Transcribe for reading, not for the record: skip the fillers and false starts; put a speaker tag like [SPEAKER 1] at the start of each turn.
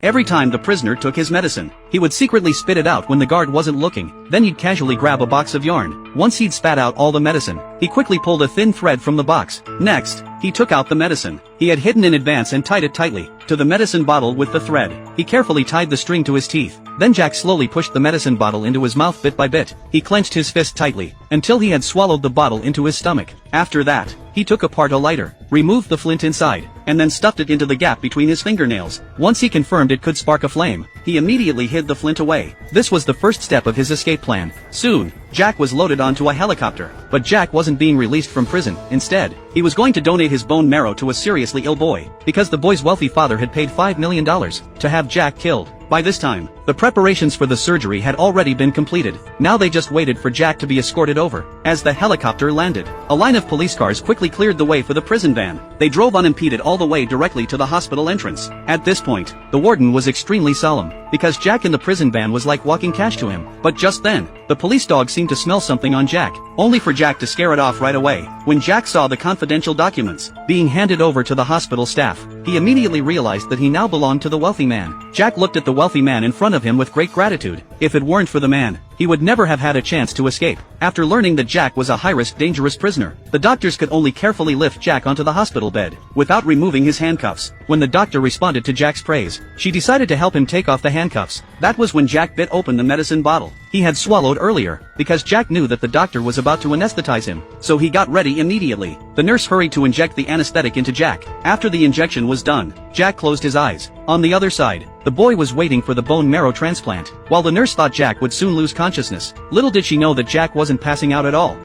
[SPEAKER 1] Every time the prisoner took his medicine, he would secretly spit it out when the guard wasn't looking, then he'd casually grab a box of yarn. Once he'd spat out all the medicine, he quickly pulled a thin thread from the box. Next, he took out the medicine. He had hidden in advance and tied it tightly to the medicine bottle with the thread. He carefully tied the string to his teeth. Then Jack slowly pushed the medicine bottle into his mouth bit by bit. He clenched his fist tightly until he had swallowed the bottle into his stomach. After that, he took apart a lighter, removed the flint inside, and then stuffed it into the gap between his fingernails. Once he confirmed it could spark a flame, he immediately hid the flint away. This was the first step of his escape plan. Soon, Jack was loaded onto a helicopter. But Jack wasn't being released from prison. Instead, he was going to donate his bone marrow to a seriously ill boy, because the boy's wealthy father had paid $5 million to have Jack killed. By this time, the preparations for the surgery had already been completed. Now they just waited for Jack to be escorted over. As the helicopter landed, a line of police cars quickly cleared the way for the prison van. They drove unimpeded all the way directly to the hospital entrance. At this point, the warden was extremely solemn, because Jack in the prison van was like walking cash to him. But just then, the police dog seemed to smell something on Jack, only for Jack to scare it off right away. When Jack saw the confidential documents being handed over to the hospital staff, he immediately realized that he now belonged to the wealthy man. Jack looked at the wealthy man in front of him with great gratitude. If it weren't for the man, he would never have had a chance to escape. After learning that Jack was a high-risk, dangerous prisoner, the doctors could only carefully lift Jack onto the hospital bed, without removing his handcuffs. When the doctor responded to Jack's praise, she decided to help him take off the handcuffs. That was when Jack bit open the medicine bottle he had swallowed earlier, because Jack knew that the doctor was about to anesthetize him, so he got ready immediately. The nurse hurried to inject the anesthetic into Jack. After the injection was done, Jack closed his eyes. On the other side, the boy was waiting for the bone marrow transplant. While the nurse thought Jack would soon lose consciousness, little did she know that Jack wasn't passing out at all.